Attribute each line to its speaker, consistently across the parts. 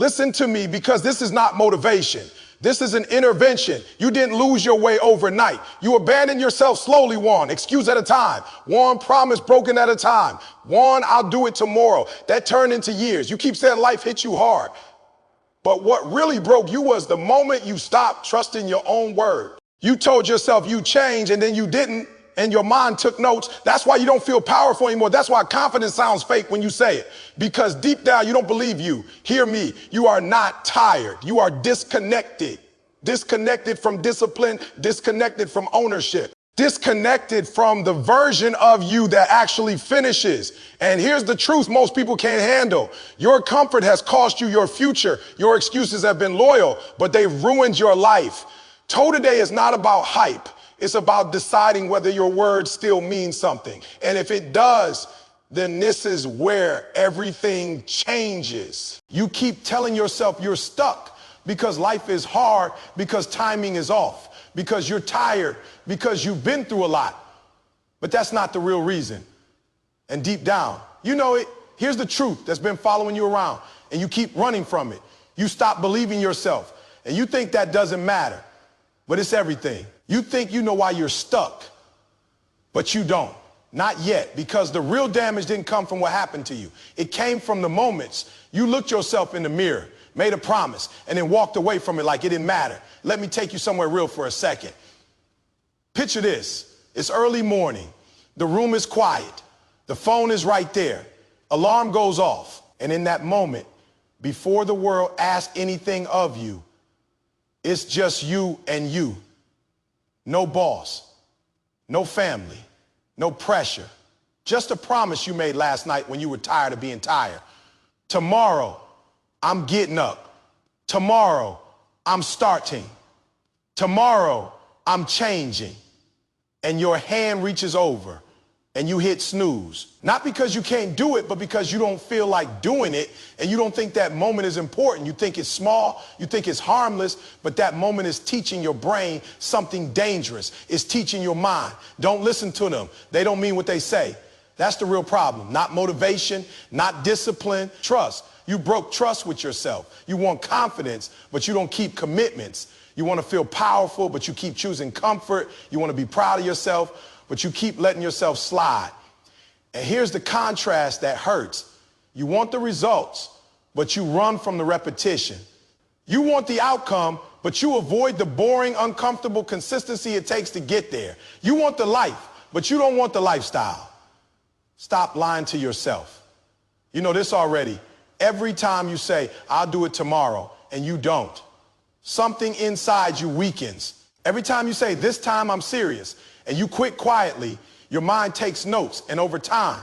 Speaker 1: Listen to me, because this is not motivation. This is an intervention. You didn't lose your way overnight. You abandoned yourself slowly, one excuse at a time, one promise broken at a time, one I'll do it tomorrow. That turned into years. You keep saying life hit you hard. But what really broke you was the moment you stopped trusting your own word. You told yourself you changed and then you didn't, and your mind took notes. That's why you don't feel powerful anymore. That's why confidence sounds fake when you say it, because deep down you don't believe you. Hear me. You are not tired. You are disconnected. Disconnected from discipline, disconnected from ownership, disconnected from the version of you that actually finishes. And here's the truth most people can't handle. Your comfort has cost you your future. Your excuses have been loyal, but they've ruined your life. Toe today is not about hype. It's about deciding whether your word still means something. And if it does, then this is where everything changes. You keep telling yourself you're stuck because life is hard, because timing is off, because you're tired, because you've been through a lot. But that's not the real reason. And deep down, you know it. Here's the truth that's been following you around, and you keep running from it. You stop believing yourself, and you think that doesn't matter. But it's everything. You think you know why you're stuck, but you don't. Not yet, because the real damage didn't come from what happened to you. It came from the moments you looked yourself in the mirror, made a promise, and then walked away from it like it didn't matter. Let me take you somewhere real for a second. Picture this. It's early morning. The room is quiet. The phone is right there. Alarm goes off. And in that moment, before the world asks anything of you, it's just you and you. No boss, no family, no pressure. Just a promise you made last night when you were tired of being tired. Tomorrow, I'm getting up. Tomorrow, I'm starting. Tomorrow, I'm changing. And your hand reaches over and you hit snooze. Not because you can't do it, but because you don't feel like doing it, and you don't think that moment is important. You think it's small, you think it's harmless, but that moment is teaching your brain something dangerous. It's teaching your mind. Don't listen to them. They don't mean what they say. That's the real problem. Not motivation, not discipline, trust. You broke trust with yourself. You want confidence, but you don't keep commitments. You want to feel powerful, but you keep choosing comfort. You want to be proud of yourself, but you keep letting yourself slide. And here's the contrast that hurts. You want the results, but you run from the repetition. You want the outcome, but you avoid the boring, uncomfortable consistency it takes to get there. You want the life, but you don't want the lifestyle. Stop lying to yourself. You know this already. Every time you say, I'll do it tomorrow, and you don't, something inside you weakens. Every time you say, this time I'm serious, and you quit quietly, your mind takes notes, and over time,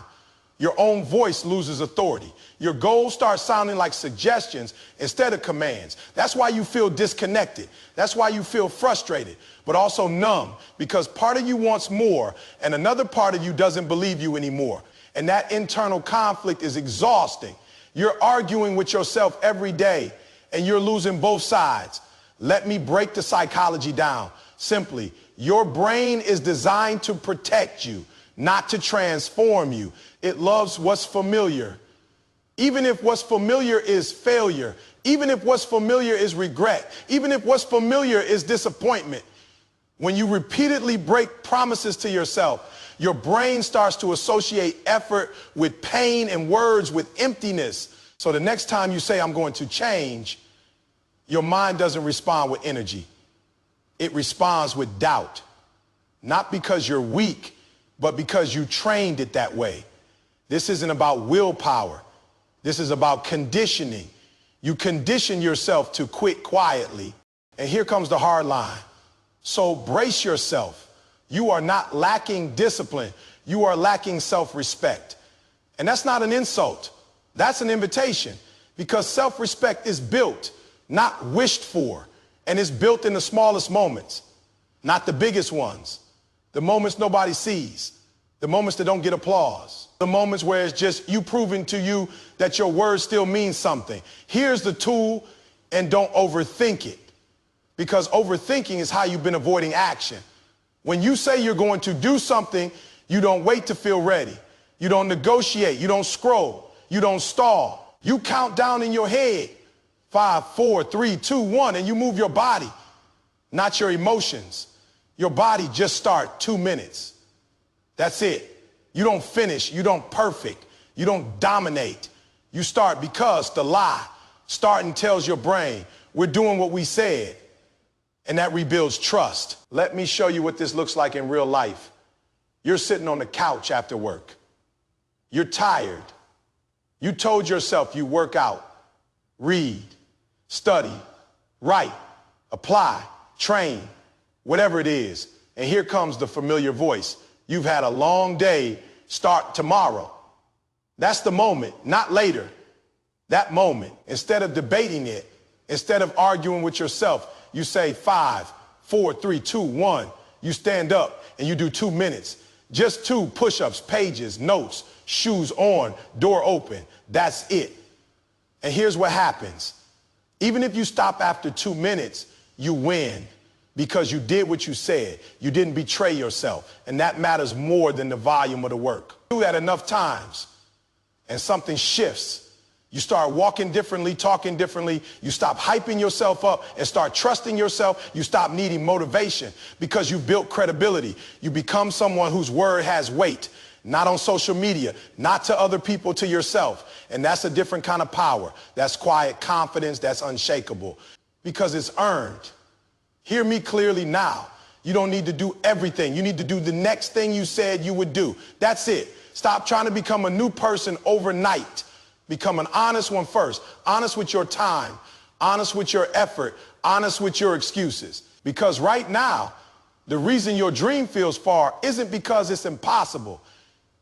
Speaker 1: your own voice loses authority. Your goals start sounding like suggestions instead of commands. That's why you feel disconnected. That's why you feel frustrated, but also numb, because part of you wants more, and another part of you doesn't believe you anymore. And that internal conflict is exhausting. You're arguing with yourself every day, and you're losing both sides. Let me break the psychology down. Simply, your brain is designed to protect you, not to transform you. It loves what's familiar. Even if what's familiar is failure, even if what's familiar is regret, even if what's familiar is disappointment, when you repeatedly break promises to yourself, your brain starts to associate effort with pain and words with emptiness. So the next time you say, I'm going to change, your mind doesn't respond with energy. It responds with doubt, not because you're weak, but because you trained it that way. This isn't about willpower. This is about conditioning. You condition yourself to quit quietly. And here comes the hard line. So brace yourself. You are not lacking discipline. You are lacking self-respect. And that's not an insult. That's an invitation, because self-respect is built, not wished for. And it's built in the smallest moments, not the biggest ones. The moments nobody sees, the moments that don't get applause, the moments where it's just you proving to you that your word still means something. Here's the tool, and don't overthink it, because overthinking is how you've been avoiding action. When you say you're going to do something, you don't wait to feel ready. You don't negotiate. You don't scroll. You don't stall. You count down in your head 5, 4, 3, 2, 1, and you move your body, not your emotions. Your body just start 2 minutes. That's it. You don't finish, you don't perfect, you don't dominate. You start because the lie starting tells your brain, we're doing what we said, and that rebuilds trust. Let me show you what this looks like in real life. You're sitting on the couch after work. You're tired. You told yourself you work out, read, study, write, apply, train, whatever it is. And here comes the familiar voice. You've had a long day, start tomorrow. That's the moment, not later. That moment, instead of debating it, instead of arguing with yourself, you say 5, 4, 3, 2, 1. You stand up and you do 2 minutes. Just 2 push-ups, pages, notes, shoes on, door open. That's it. And here's what happens. Even if you stop after 2 minutes, you win because you did what you said. You didn't betray yourself. And that matters more than the volume of the work. Do that enough times and something shifts. You start walking differently, talking differently. You stop hyping yourself up and start trusting yourself. You stop needing motivation because you've built credibility. You become someone whose word has weight, not on social media, not to other people, to yourself. And that's a different kind of power. That's quiet confidence. That's unshakable because it's earned. Hear me clearly now. You don't need to do everything. You need to do the next thing you said you would do. That's it. Stop trying to become a new person overnight. Become an honest one first. Honest with your time. Honest with your effort. Honest with your excuses. Because right now, the reason your dream feels far isn't because it's impossible.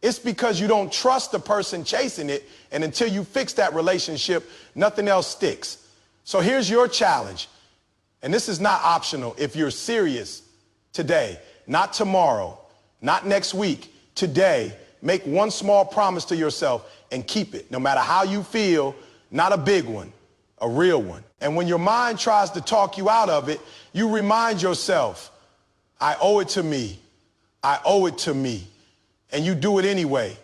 Speaker 1: It's because you don't trust the person chasing it. And until you fix that relationship, nothing else sticks. So here's your challenge. And this is not optional. If you're serious today, not tomorrow, not next week, today, make one small promise to yourself and keep it, no matter how you feel, not a big one, a real one. And when your mind tries to talk you out of it, you remind yourself, I owe it to me. I owe it to me. And you do it anyway.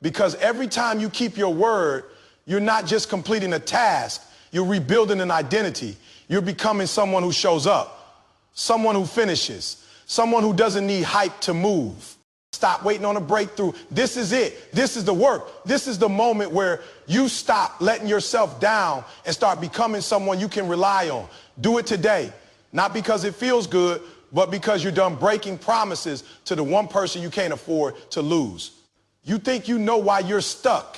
Speaker 1: Because every time you keep your word, you're not just completing a task, you're rebuilding an identity. You're becoming someone who shows up, someone who finishes, someone who doesn't need hype to move. Stop waiting on a breakthrough. This is it. This is the work. This is the moment where you stop letting yourself down and start becoming someone you can rely on. Do it today. Not because it feels good, but because you're done breaking promises to the one person you can't afford to lose. You think you know why you're stuck.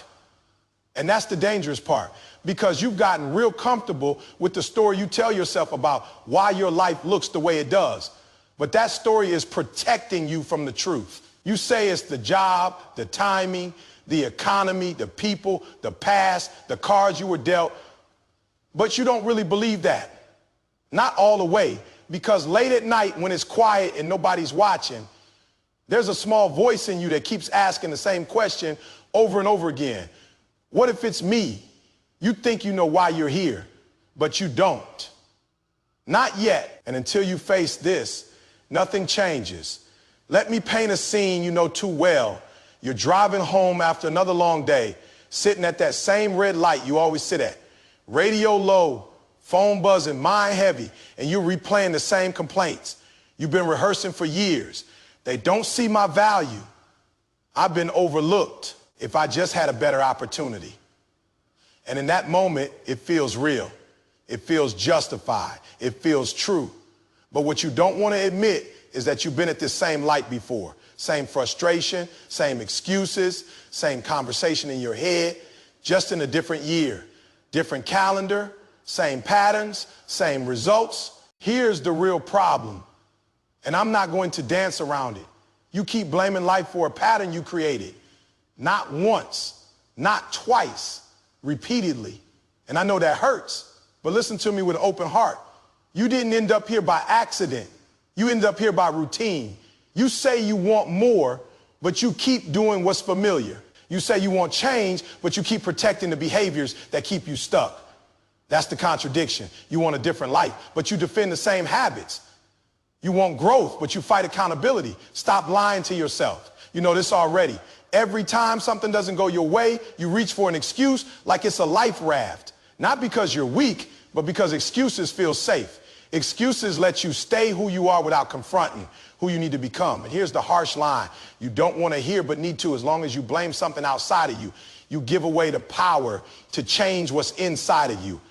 Speaker 1: And that's the dangerous part, because you've gotten real comfortable with the story you tell yourself about why your life looks the way it does. But that story is protecting you from the truth. You say it's the job, the timing, the economy, the people, the past, the cards you were dealt, but you don't really believe that. Not all the way, because late at night when it's quiet and nobody's watching, there's a small voice in you that keeps asking the same question over and over again. What if it's me? You think you know why you're here, but you don't. Not yet. And until you face this, nothing changes. Let me paint a scene you know too well. You're driving home after another long day, sitting at that same red light you always sit at. Radio low, phone buzzing, mind heavy, and you're replaying the same complaints. You've been rehearsing for years. They don't see my value. I've been overlooked. If I just had a better opportunity. And in that moment, it feels real. It feels justified. It feels true. But what you don't want to admit is that you've been at this same light before. Same frustration, same excuses, same conversation in your head, just in a different year. Different calendar, same patterns, same results. Here's the real problem. And I'm not going to dance around it. You keep blaming life for a pattern you created. Not once, not twice, repeatedly. And I know that hurts, but listen to me with an open heart. You didn't end up here by accident. You ended up here by routine. You say you want more, but you keep doing what's familiar. You say you want change, but you keep protecting the behaviors that keep you stuck. That's the contradiction. You want a different life, but you defend the same habits. You want growth, but you fight accountability. Stop lying to yourself. You know this already. Every time something doesn't go your way, you reach for an excuse like it's a life raft. Not because you're weak, but because excuses feel safe. Excuses let you stay who you are without confronting who you need to become. And here's the harsh line you don't want to hear but need to. As long as you blame something outside of you, you give away the power to change what's inside of you.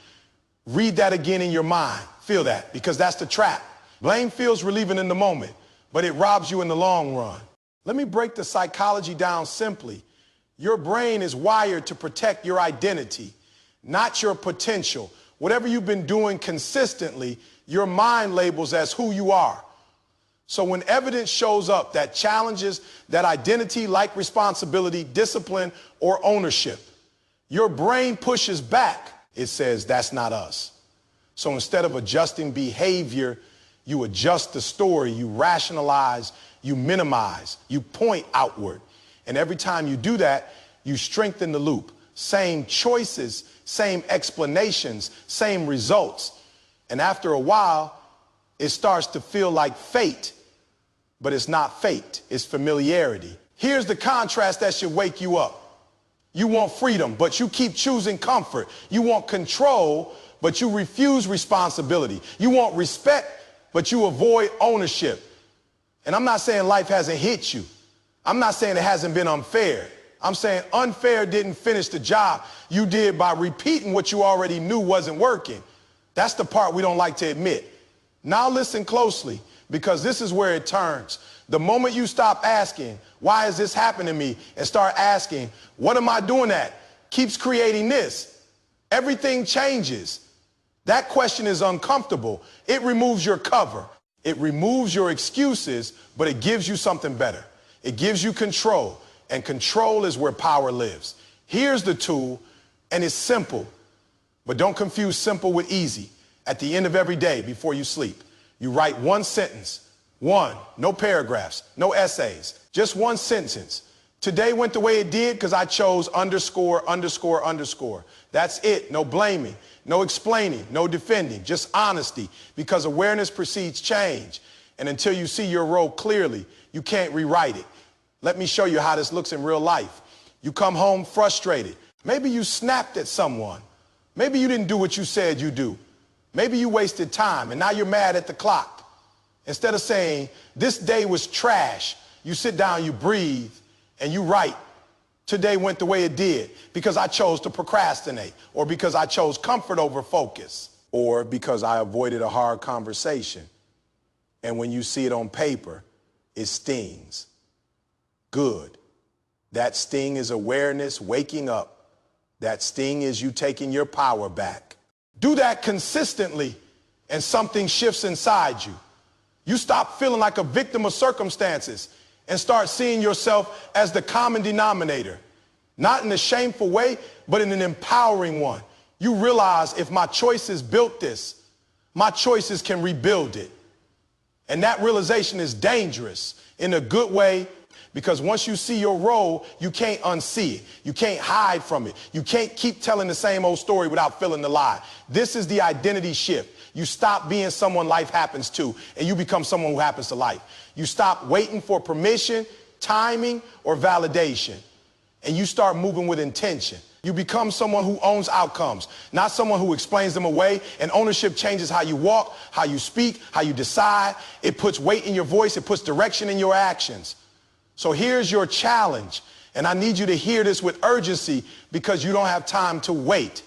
Speaker 1: Read that again in your mind. Feel that, because that's the trap. Blame feels relieving in the moment, but it robs you in the long run. Let me break the psychology down simply. Your brain is wired to protect your identity, not your potential. Whatever you've been doing consistently, your mind labels as who you are. So when evidence shows up that challenges that identity, like responsibility, discipline, or ownership, your brain pushes back. It says, that's not us. So instead of adjusting behavior, you adjust the story, you rationalize, you minimize, you point outward. And every time you do that, you strengthen the loop. Same choices, same explanations, same results. And after a while, it starts to feel like fate, but it's not fate, it's familiarity. Here's the contrast that should wake you up. You want freedom, but you keep choosing comfort. You want control, but you refuse responsibility. You want respect, but you avoid ownership. And I'm not saying life hasn't hit you. I'm not saying it hasn't been unfair. I'm saying unfair didn't finish the job you did by repeating what you already knew wasn't working. That's the part we don't like to admit. Now listen closely, because this is where it turns. The moment you stop asking, why is this happening to me, and start asking, what am I doing at, keeps creating this, everything changes. That question is uncomfortable. It removes your cover. It removes your excuses, but it gives you something better. It gives you control, and control is where power lives. Here's the tool, and it's simple, but don't confuse simple with easy. At the end of every day before you sleep, you write one sentence. One, no paragraphs, no essays, just one sentence. Today went the way it did because I chose underscore, underscore, underscore. That's it. No blaming, no explaining, no defending, just honesty, because awareness precedes change. And until you see your role clearly, you can't rewrite it. Let me show you how this looks in real life. You come home frustrated. Maybe you snapped at someone. Maybe you didn't do what you said you do. Maybe you wasted time and now you're mad at the clock. Instead of saying, this day was trash, you sit down, you breathe, and you write, today went the way it did because I chose to procrastinate, or because I chose comfort over focus, or because I avoided a hard conversation. And when you see it on paper, it stings. Good. That sting is awareness, waking up. That sting is you taking your power back. Do that consistently, and something shifts inside you. You stop feeling like a victim of circumstances and start seeing yourself as the common denominator, not in a shameful way, but in an empowering one. You realize, if my choices built this, my choices can rebuild it. And that realization is dangerous in a good way, because once you see your role, you can't unsee it. You can't hide from it. You can't keep telling the same old story without feeling the lie. This is the identity shift. You stop being someone life happens to, and you become someone who happens to life. You stop waiting for permission, timing, or validation, and you start moving with intention. You become someone who owns outcomes, not someone who explains them away. And ownership changes how you walk, how you speak, how you decide. It puts weight in your voice. It puts direction in your actions. So here's your challenge, and I need you to hear this with urgency, because you don't have time to wait.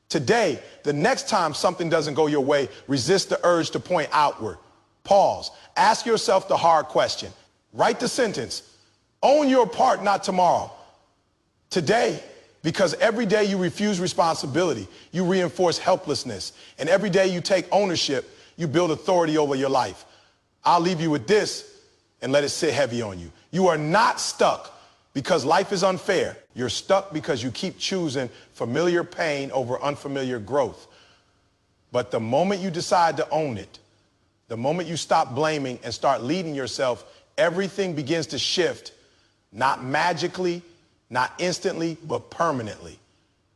Speaker 1: Today, the next time something doesn't go your way, resist the urge to point outward. Pause. Ask yourself the hard question. Write the sentence. Own your part, not tomorrow. Today, because every day you refuse responsibility, you reinforce helplessness. And every day you take ownership, you build authority over your life. I'll leave you with this and let it sit heavy on you. You are not stuck because life is unfair. You're stuck because you keep choosing familiar pain over unfamiliar growth. But the moment you decide to own it, the moment you stop blaming and start leading yourself, everything begins to shift, not magically, not instantly, but permanently.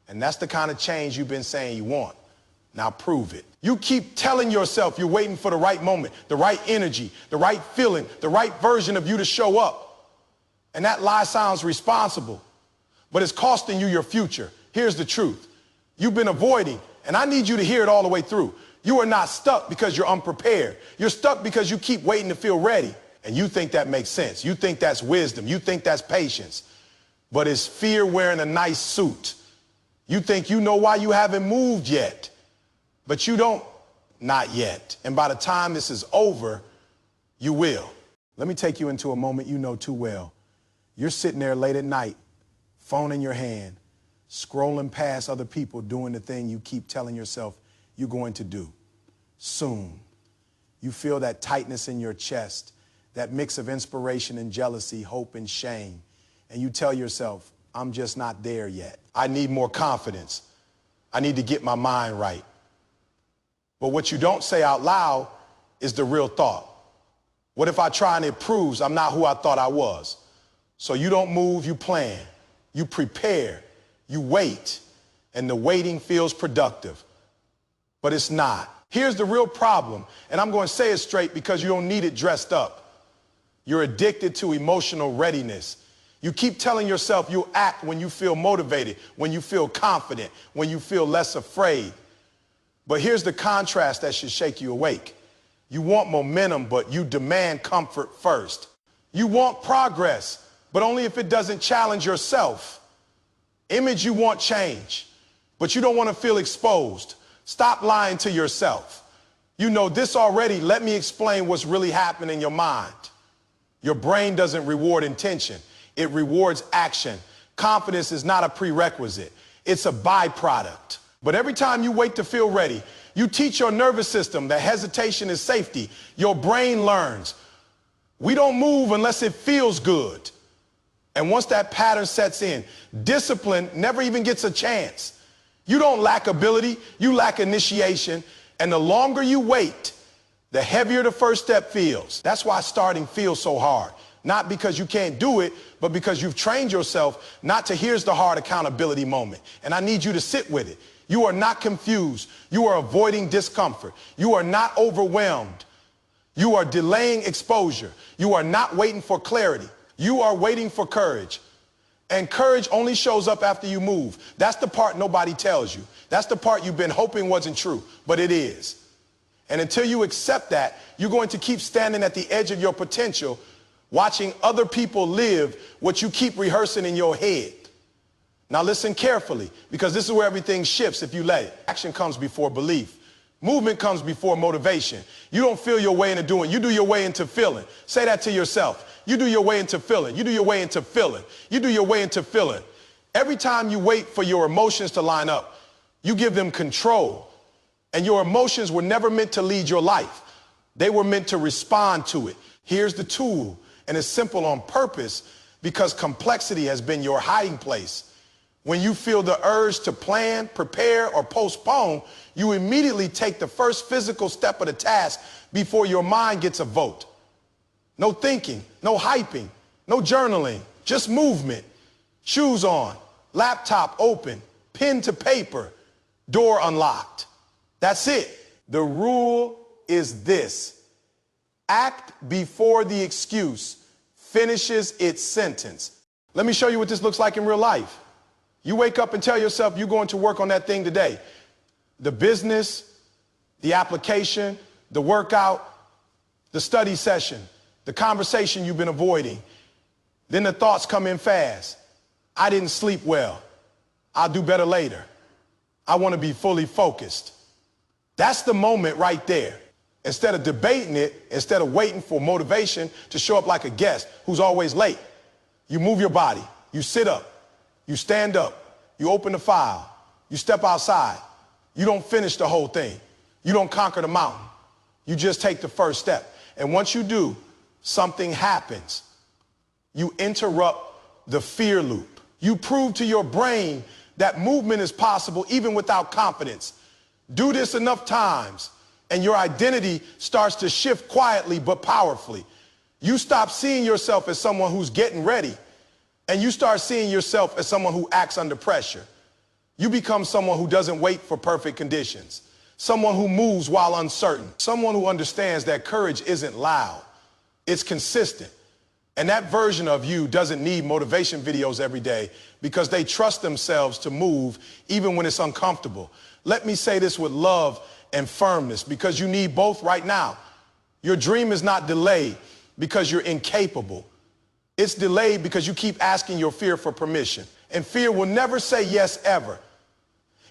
Speaker 1: And that's the kind of change you've been saying you want. Now prove it. You keep telling yourself you're waiting for the right moment, the right energy, the right feeling, the right version of you to show up. And that lie sounds responsible, but it's costing you your future. Here's the truth. You've been avoiding, And I need you to hear it all the way through. You are not stuck because you're unprepared. You're stuck because you keep waiting to feel ready. And you think that makes sense. You think that's wisdom. You think that's patience. But it's fear wearing a nice suit. You think you know why you haven't moved yet. But you don't. Not yet. And by the time this is over, you will. Let me take you into a moment you know too well. You're sitting there late at night, phone in your hand, scrolling past other people doing the thing you keep telling yourself you're going to do. Soon, you feel that tightness in your chest, that mix of inspiration and jealousy, hope and shame. And you tell yourself, I'm just not there yet. I need more confidence. I need to get my mind right. But what you don't say out loud is the real thought. What if I try and it proves I'm not who I thought I was? So you don't move, you plan, you prepare, you wait, and the waiting feels productive. But it's not. Here's the real problem, and I'm going to say it straight because you don't need it dressed up. You're addicted to emotional readiness. You keep telling yourself you'll act when you feel motivated, when you feel confident, when you feel less afraid. But here's the contrast that should shake you awake. You want momentum, but you demand comfort first. You want progress, but only if it doesn't challenge yourself. Image, you want change, but you don't want to feel exposed. Stop lying to yourself. You know this already. Let me explain what's really happening in your mind. Your brain doesn't reward intention. It rewards action. Confidence is not a prerequisite. It's a byproduct. But every time you wait to feel ready, you teach your nervous system that hesitation is safety. Your brain learns. We don't move unless it feels good. And once that pattern sets in, discipline never even gets a chance. You don't lack ability, you lack initiation. And the longer you wait, the heavier the first step feels. That's why starting feels so hard. Not because you can't do it, but because you've trained yourself not to here's the hard accountability moment. And I need you to sit with it. You are not confused. You are avoiding discomfort. You are not overwhelmed. You are delaying exposure. You are not waiting for clarity. You are waiting for courage. And courage only shows up after you move. That's the part nobody tells you. That's the part you've been hoping wasn't true, but it is. And until you accept that, you're going to keep standing at the edge of your potential, watching other people live what you keep rehearsing in your head. Now listen carefully, because this is where everything shifts if you let it. Action comes before belief. Movement comes before motivation. You don't feel your way into doing. You do your way into feeling. Say that to yourself. You do your way into feeling. You do your way into feeling. You do your way into feeling. Every time you wait for your emotions to line up, you give them control. And your emotions were never meant to lead your life. They were meant to respond to it. Here's the tool, and it's simple on purpose because complexity has been your hiding place. When you feel the urge to plan, prepare, or postpone, you immediately take the first physical step of the task before your mind gets a vote. No thinking, no hyping, no journaling, just movement. Shoes on, laptop open, pen to paper, door unlocked. That's it. The rule is this: act before the excuse finishes its sentence. Let me show you what this looks like in real life. You wake up and tell yourself you're going to work on that thing today. The business, the application, the workout, the study session, the conversation you've been avoiding. Then the thoughts come in fast. I didn't sleep well. I'll do better later. I want to be fully focused. That's the moment right there. Instead of debating it, instead of waiting for motivation to show up like a guest who's always late, you move your body, you sit up, you stand up, you open the file, you step outside. You don't finish the whole thing. You don't conquer the mountain. You just take the first step. And once you do, something happens. You interrupt the fear loop. You prove to your brain that movement is possible even without confidence. Do this enough times, and your identity starts to shift quietly but powerfully. You stop seeing yourself as someone who's getting ready, and you start seeing yourself as someone who acts under pressure. You become someone who doesn't wait for perfect conditions, someone who moves while uncertain, someone who understands that courage isn't loud, it's consistent. And that version of you doesn't need motivation videos every day because they trust themselves to move even when it's uncomfortable. Let me say this with love and firmness because you need both right now. Your dream is not delayed because you're incapable. It's delayed because you keep asking your fear for permission. And fear will never say yes ever.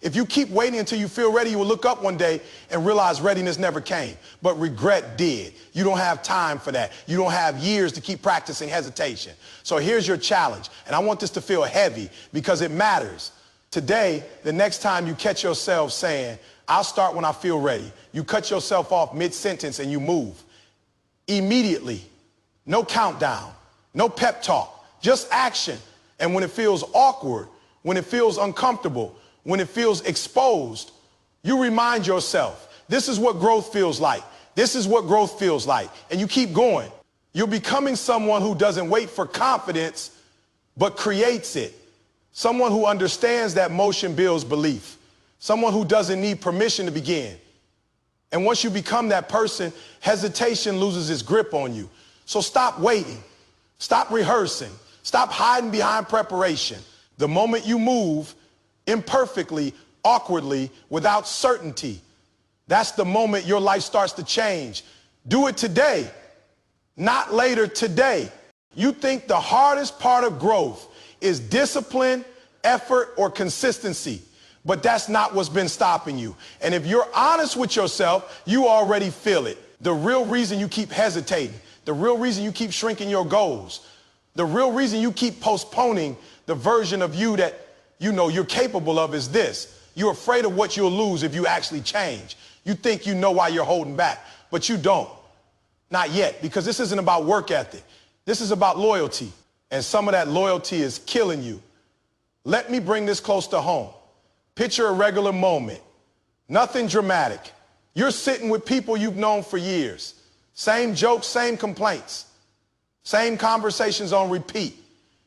Speaker 1: If you keep waiting until you feel ready, you will look up one day and realize readiness never came, but regret did. You don't have time for that. You don't have years to keep practicing hesitation. So here's your challenge, and I want this to feel heavy because it matters. Today, the next time you catch yourself saying, I'll start when I feel ready, you cut yourself off mid-sentence and you move. Immediately, no countdown, no pep talk, just action. And when it feels awkward, when it feels uncomfortable, when it feels exposed, you remind yourself, this is what growth feels like. This is what growth feels like. And you keep going. You're becoming someone who doesn't wait for confidence, but creates it. Someone who understands that motion builds belief. Someone who doesn't need permission to begin. And once you become that person, hesitation loses its grip on you. So stop waiting. Stop rehearsing. Stop hiding behind preparation. The moment you move, imperfectly, awkwardly, without certainty, that's the moment your life starts to change. Do it today, not later, today. You think the hardest part of growth is discipline, effort, or consistency, but that's not what's been stopping you. And if you're honest with yourself, you already feel it. The real reason you keep hesitating, the real reason you keep shrinking your goals, the real reason you keep postponing the version of you that you know you're capable of is this. You're afraid of what you'll lose if you actually change. You think you know why you're holding back, but you don't. Not yet, because this isn't about work ethic. This is about loyalty, and some of that loyalty is killing you. Let me bring this close to home. Picture a regular moment. Nothing dramatic. You're sitting with people you've known for years. Same jokes, same complaints. Same conversations on repeat.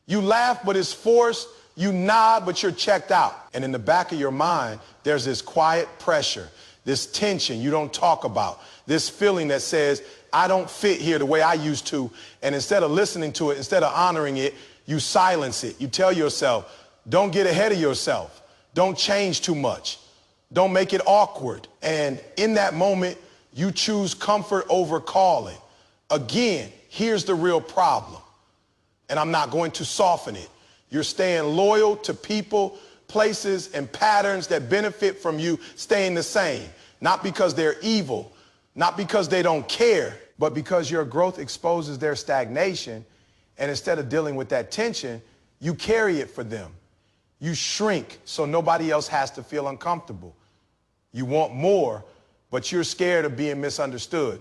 Speaker 1: You laugh, but it's forced. You nod, but you're checked out. And in the back of your mind, there's this quiet pressure, this tension you don't talk about, this feeling that says, I don't fit here the way I used to. And instead of listening to it, instead of honoring it, you silence it. You tell yourself, don't get ahead of yourself. Don't change too much. Don't make it awkward. And in that moment, you choose comfort over calling. Again, here's the real problem. And I'm not going to soften it. You're staying loyal to people, places, and patterns that benefit from you staying the same. Not because they're evil, not because they don't care, but because your growth exposes their stagnation. And instead of dealing with that tension, you carry it for them. You shrink so nobody else has to feel uncomfortable. You want more, but you're scared of being misunderstood.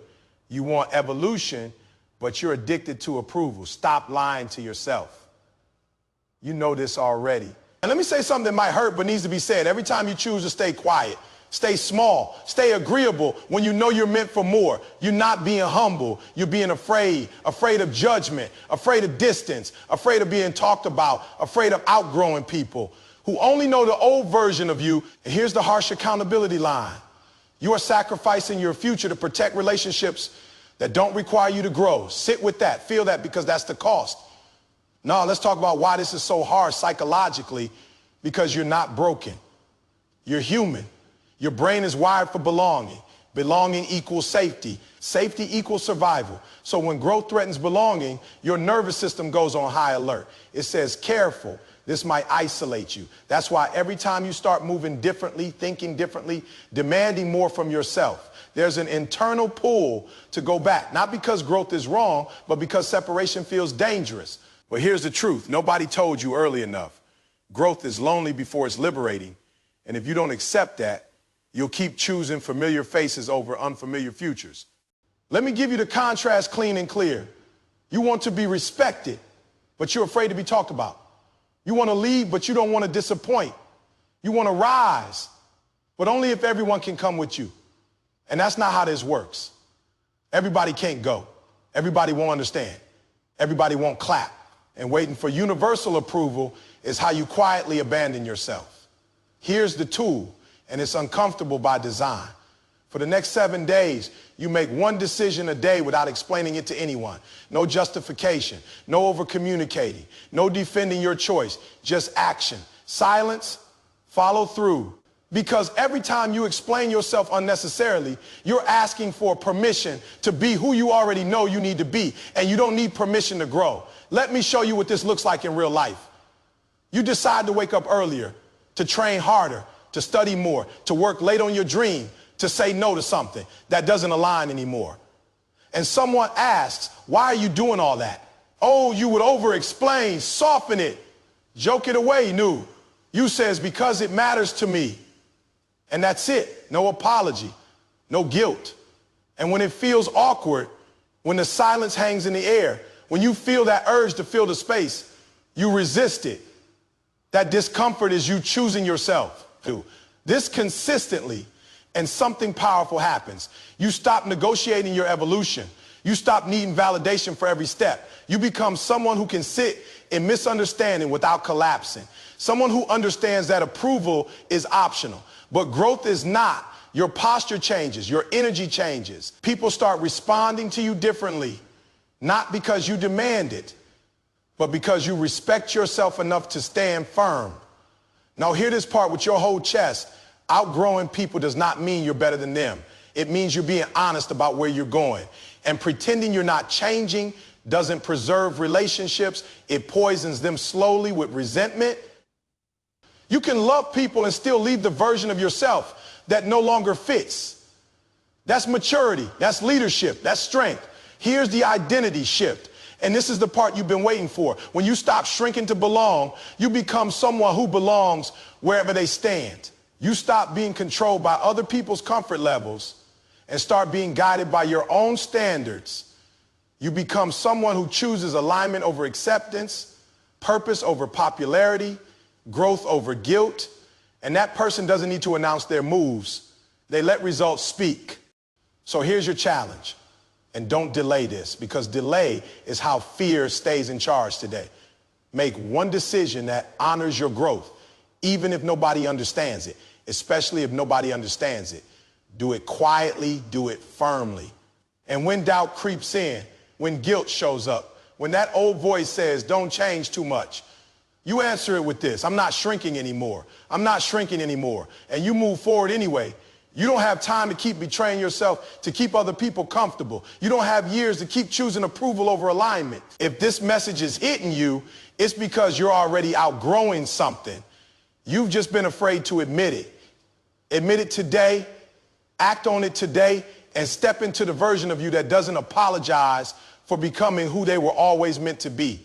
Speaker 1: You want evolution, but you're addicted to approval. Stop lying to yourself. You know this already. And let me say something that might hurt but needs to be said. Every time you choose to stay quiet, stay small, stay agreeable when you know you're meant for more. You're not being humble. You're being afraid of judgment, afraid of distance, afraid of being talked about, afraid of outgrowing people who only know the old version of you. And here's the harsh accountability line. You are sacrificing your future to protect relationships that don't require you to grow. Sit with that. Feel that, because that's the cost. No, let's talk about why this is so hard psychologically. Because you're not broken. You're human. Your brain is wired for belonging. Belonging equals safety. Safety equals survival. So when growth threatens belonging, your nervous system goes on high alert. It says, careful, this might isolate you. That's why every time you start moving differently, thinking differently, demanding more from yourself, there's an internal pull to go back. Not because growth is wrong, but because separation feels dangerous. But here's the truth. Nobody told you early enough. Growth is lonely before it's liberating. And if you don't accept that, you'll keep choosing familiar faces over unfamiliar futures. Let me give you the contrast clean and clear. You want to be respected, but you're afraid to be talked about. You want to lead, but you don't want to disappoint. You want to rise, but only if everyone can come with you. And that's not how this works. Everybody can't go. Everybody won't understand. Everybody won't clap. And waiting for universal approval is how you quietly abandon yourself. Here's the tool, and it's uncomfortable by design. For the next 7 days, you make one decision a day without explaining it to anyone. No justification, no over communicating, no defending your choice, just action. Silence, follow through. Because every time you explain yourself unnecessarily, you're asking for permission to be who you already know you need to be, and you don't need permission to grow. Let me show you what this looks like in real life. You decide to wake up earlier, to train harder, to study more, to work late on your dream, to say no to something that doesn't align anymore. And someone asks, why are you doing all that? Oh, you would over-explain, soften it, joke it away, new. You says, because it matters to me. And that's it. No apology, no guilt. And when it feels awkward, when the silence hangs in the air, when you feel that urge to fill the space, you resist it. That discomfort is you choosing yourself. This consistently, and something powerful happens. You stop negotiating your evolution. You stop needing validation for every step. You become someone who can sit in misunderstanding without collapsing. Someone who understands that approval is optional, but growth is not. Your posture changes, your energy changes. People start responding to you differently, not because you demand it, but because you respect yourself enough to stand firm. Now hear this part with your whole chest. Outgrowing people does not mean you're better than them. It means you're being honest about where you're going. And pretending you're not changing doesn't preserve relationships. It poisons them slowly with resentment. You can love people and still leave the version of yourself that no longer fits. That's maturity. That's leadership. That's strength. Here's the identity shift. And this is the part you've been waiting for. When you stop shrinking to belong, you become someone who belongs wherever they stand. You stop being controlled by other people's comfort levels and start being guided by your own standards. You become someone who chooses alignment over acceptance, purpose over popularity, growth over guilt. And that person doesn't need to announce their moves. They let results speak. So here's your challenge. And don't delay this, because delay is how fear stays in charge today. Make one decision that honors your growth, even if nobody understands it, especially if nobody understands it. Do it quietly, do it firmly. And when doubt creeps in, when guilt shows up, when that old voice says, don't change too much, you answer it with this: I'm not shrinking anymore. I'm not shrinking anymore. And you move forward anyway. You don't have time to keep betraying yourself to keep other people comfortable. You don't have years to keep choosing approval over alignment. If this message is hitting you, it's because you're already outgrowing something. You've just been afraid to admit it. Admit it today, act on it today, and step into the version of you that doesn't apologize for becoming who they were always meant to be.